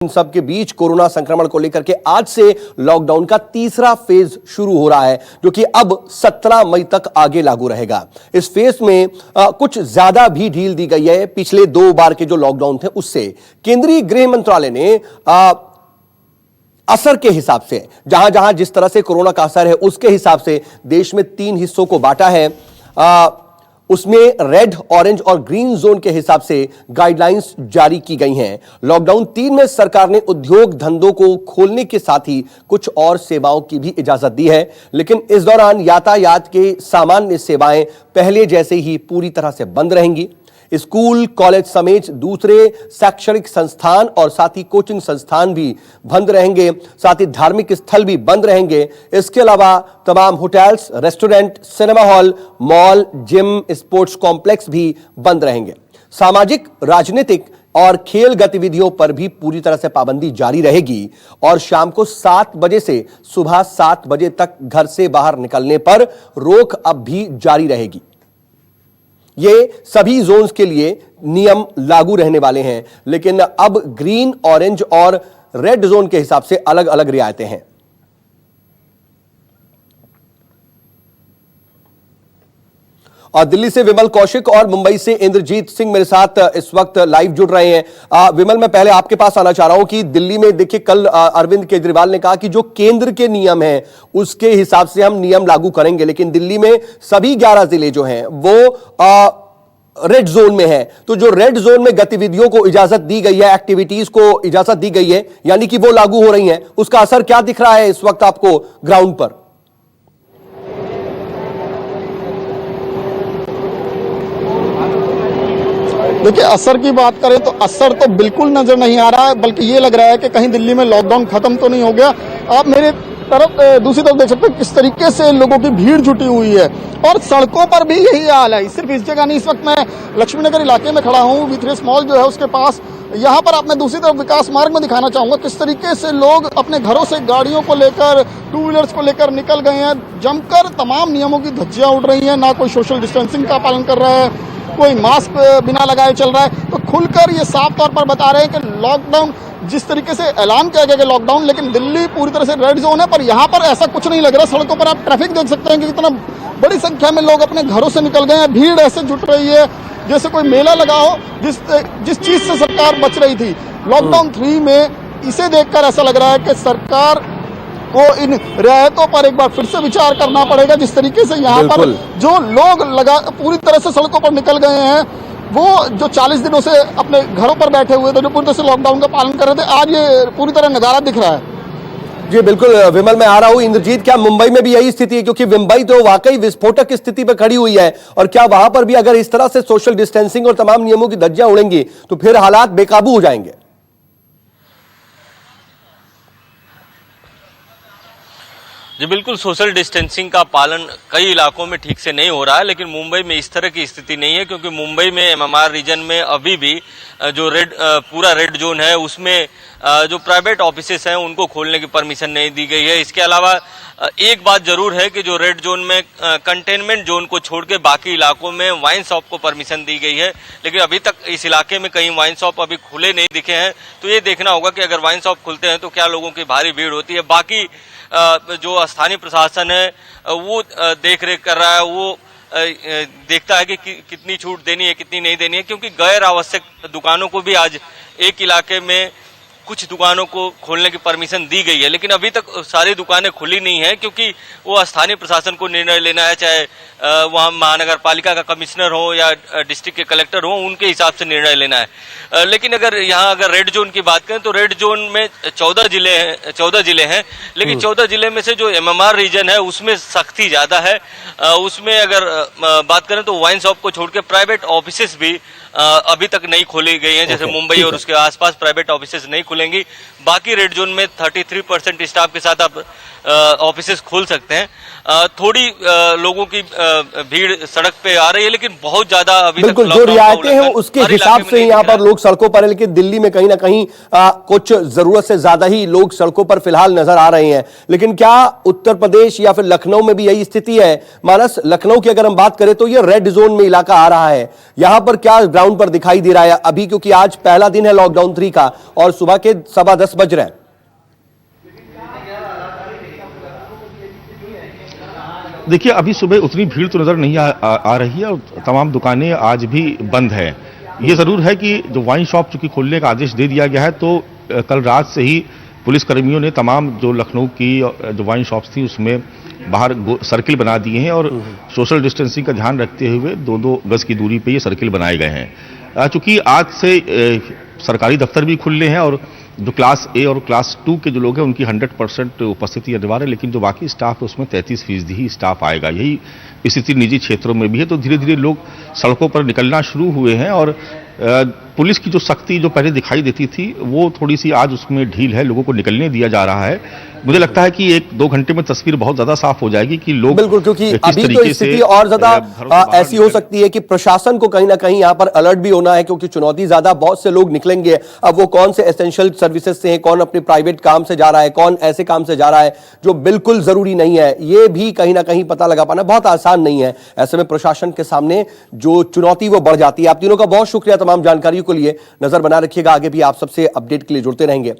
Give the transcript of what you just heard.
इन सब के बीच कोरोना संक्रमण को लेकर के आज से लॉकडाउन का तीसरा फेज शुरू हो रहा है, जो कि अब 17 मई तक आगे लागू रहेगा। इस फेज में कुछ ज्यादा भी ढील दी गई है पिछले 2 बार के जो लॉकडाउन थे उससे। केंद्रीय गृह मंत्रालय ने असर के हिसाब से, जहां जहां जिस तरह से कोरोना का असर है उसके हिसाब से देश में 3 हिस्सों को बांटा है। उसमें रेड, ऑरेंज और ग्रीन जोन के हिसाब से गाइडलाइंस जारी की गई हैं। लॉकडाउन 3 में सरकार ने उद्योग धंधों को खोलने के साथ ही कुछ और सेवाओं की भी इजाजत दी है, लेकिन इस दौरान यातायात के सामान्य सेवाएं पहले जैसे ही पूरी तरह से बंद रहेंगी। स्कूल, कॉलेज समेत दूसरे शैक्षणिक संस्थान और साथ ही कोचिंग संस्थान भी बंद रहेंगे, साथ ही धार्मिक स्थल भी बंद रहेंगे। इसके अलावा तमाम hotels, restaurant, cinema hall, mall, gym, sports complex भी बंद रहेंगे। सामाजिक, राजनीतिक और खेल गतिविधियों पर भी पूरी तरह से पाबंदी जारी रहेगी और शाम को 7 बजे से सुबह 7 बजे तक घर से बाहर निकलने पर रोक अब भी जारी रहेगी। ये सभी जोन्स के लिए नियम लागू रहने वाले हैं, लेकिन अब ग्रीन, ऑरेंज और रेड जोन के हिसाब से अलग अलग रियायतें हैं। और दिल्ली से विमल कौशिक और मुंबई से इंद्रजीत सिंह मेरे साथ इस वक्त लाइव जुड़ रहे हैं। विमल, मैं पहले आपके पास आना चाह रहा हूं कि दिल्ली में देखिए कल अरविंद केजरीवाल ने कहा कि जो केंद्र के नियम हैं उसके हिसाब से हम नियम लागू करेंगे, लेकिन दिल्ली में सभी 11 जिले जो हैं वो रेड जोन में है। तो जो रेड जोन में गतिविधियों को इजाजत दी गई है, एक्टिविटीज को इजाजत दी गई है, यानी कि वो लागू हो रही हैं, उसका असर क्या दिख रहा है इस वक्त आपको ग्राउंड पर? देखिए, असर की बात करें तो असर तो बिल्कुल नजर नहीं आ रहा है, बल्कि ये लग रहा है कि कहीं दिल्ली में लॉकडाउन खत्म तो नहीं हो गया। आप मेरे तरफ दूसरी तरफ देख सकते हैं किस तरीके से लोगों की भीड़ जुटी हुई है और सड़कों पर भी यही हाल है। सिर्फ इस जगह नहीं, इस वक्त मैं लक्ष्मीनगर इलाके में खड़ा हूँ, V3 मॉल जो है उसके पास। यहाँ पर आप मैं दूसरी तरफ विकास मार्ग में दिखाना चाहूंगा किस तरीके से लोग अपने घरों से गाड़ियों को लेकर, 2 व्हीलर्स को लेकर निकल गए हैं। जमकर तमाम नियमों की धज्जियां उड़ रही हैं, ना कोई सोशल डिस्टेंसिंग का पालन कर रहा है, कोई मास्क बिना लगाए चल रहा है। तो खुलकर ये साफ तौर पर बता रहे हैं कि लॉकडाउन, जिस तरीके से ऐलान किया गया कि लॉकडाउन, लेकिन दिल्ली पूरी तरह से रेड जोन है, पर यहाँ पर ऐसा कुछ नहीं लग रहा। सड़कों पर आप ट्रैफिक देख सकते हैं कि कितना बड़ी संख्या में लोग अपने घरों से निकल गए हैं। भीड़ ऐसे जुट रही है जैसे कोई मेला लगा हो, जिस चीज से सरकार बच रही थी लॉकडाउन 3 में। इसे देखकर ऐसा लग रहा है कि सरकार को इन रियायतों पर एक बार फिर से विचार करना पड़ेगा। जिस तरीके से यहाँ पर जो लोग पूरी तरह से सड़कों पर निकल गए हैं, वो जो 40 दिनों से अपने घरों पर बैठे हुए थे, जो पूरी तरह से लॉकडाउन का पालन कर रहे थे, आज ये पूरी तरह नजारा दिख रहा है। जी बिल्कुल विमल, मैं आ रहा हूं। इंद्रजीत, क्या मुंबई में भी यही स्थिति है? क्योंकि मुंबई तो वाकई विस्फोटक स्थिति पर खड़ी हुई है, और क्या वहां पर भी अगर इस तरह से सोशल डिस्टेंसिंग और तमाम नियमों की धज्जियां उड़ेंगी तो फिर हालात बेकाबू हो जाएंगे? जी बिल्कुल, सोशल डिस्टेंसिंग का पालन कई इलाकों में ठीक से नहीं हो रहा है, लेकिन मुंबई में इस तरह की स्थिति नहीं है, क्योंकि मुंबई में MMR रीजन में अभी भी जो पूरा रेड जोन है उसमें जो प्राइवेट ऑफिसेस हैं उनको खोलने की परमिशन नहीं दी गई है। इसके अलावा एक बात जरूर है कि जो रेड जोन में कंटेनमेंट जोन को छोड़ के बाकी इलाकों में वाइन शॉप को परमिशन दी गई है, लेकिन अभी तक इस इलाके में कहीं वाइन शॉप अभी खुले नहीं दिखे हैं। तो ये देखना होगा कि अगर वाइन शॉप खुलते हैं तो क्या लोगों की भारी भीड़ होती है। बाकी जो स्थानीय प्रशासन है वो देख रेख कर रहा है, वो देखता है कि कितनी छूट देनी है, कितनी नहीं देनी है, क्योंकि गैर आवश्यक दुकानों को भी आज एक इलाके में कुछ दुकानों को खोलने की परमिशन दी गई है, लेकिन अभी तक सारी दुकानें खुली नहीं है, क्योंकि वो स्थानीय प्रशासन को निर्णय लेना है, चाहे वहाँ महानगर पालिका का कमिश्नर हो या डिस्ट्रिक्ट के कलेक्टर हो, उनके हिसाब से निर्णय लेना है। लेकिन अगर रेड जोन की बात करें तो रेड जोन में 14 जिले हैं, लेकिन 14 जिले में से जो MMR रीजन है उसमें सख्ती ज्यादा है। उसमें अगर बात करें तो वाइन शॉप को छोड़ के प्राइवेट ऑफिसेस भी अभी तक नहीं खोली गई हैं, जैसे मुंबई और उसके आसपास प्राइवेट ऑफिसेस नहीं खुलेंगी। बाकी रेड जोन में 33% स्टाफ के साथ आप ऑफिसेस खोल सकते हैं। थोड़ी लोगों की भीड़ सड़क पे आ रही है, लेकिन बहुत ज्यादा अभी तक जो रियायतें हैं उसके हिसाब से यहाँ पर लोग सड़कों पर है, लेकिन दिल्ली में कहीं ना कहीं कुछ जरूरत से ज्यादा ही लोग सड़कों पर फिलहाल नजर आ रहे हैं। लेकिन क्या उत्तर प्रदेश या फिर लखनऊ में भी यही स्थिति है? मानस, लखनऊ की अगर हम बात करें तो ये रेड जोन में इलाका आ रहा है, यहां पर क्या ग्राउंड पर दिखाई दे रहा है अभी? क्योंकि आज पहला दिन है लॉकडाउन 3 का और सुबह के के 10:15 बज रहे हैं। देखिए, अभी सुबह उतनी भीड़ तो नजर नहीं आ रही है और तमाम दुकानें आज भी बंद है। ये जरूर है कि जो वाइन शॉप चूंकि खोलने का आदेश दे दिया गया है, तो कल रात से ही पुलिस कर्मियों ने तमाम जो लखनऊ की जो वाइन शॉप्स थी उसमें बाहर सर्किल बना दिए हैं और सोशल डिस्टेंसिंग का ध्यान रखते हुए 2-2 गज की दूरी पे ये सर्किल बनाए गए हैं। चूंकि आज से सरकारी दफ्तर भी खुले हैं और जो क्लास ए और क्लास 2 के जो लोग हैं उनकी 100% उपस्थिति अनिवार्य है, लेकिन जो बाकी स्टाफ है उसमें 33% ही स्टाफ आएगा। यही स्थिति निजी क्षेत्रों में भी है। तो धीरे धीरे लोग सड़कों पर निकलना शुरू हुए हैं और पुलिस की जो सख्ती जो पहले दिखाई देती थी वो थोड़ी सी आज उसमें ढील है, लोगों को निकलने दिया जा रहा है। मुझे लगता है कि 1-2 घंटे में तस्वीर बहुत ज्यादा साफ हो जाएगी कि लोग बिल्कुल, क्योंकि किस अभी तो तरीके स्थिति से और ज्यादा घरों से बाहर ऐसी हो सकती है कि प्रशासन को कहीं ना कहीं यहां पर अलर्ट भी होना है, क्योंकि चुनौती ज्यादा, बहुत से लोग निकलेंगे। अब वो कौन से एसेंशियल सर्विसेज से हैं, कौन अपने प्राइवेट काम से जा रहा है, कौन ऐसे काम से जा रहा है जो बिल्कुल जरूरी नहीं है, ये भी कहीं ना कहीं पता लगा पाना बहुत आसान नहीं है। ऐसे में प्रशासन के सामने जो चुनौती वो बढ़ जाती है। आप तीनों का बहुत शुक्रिया तमाम जानकारियों के लिए। नजर बना रखिएगा, आगे भी आप सबसे अपडेट के लिए जुड़ते रहेंगे।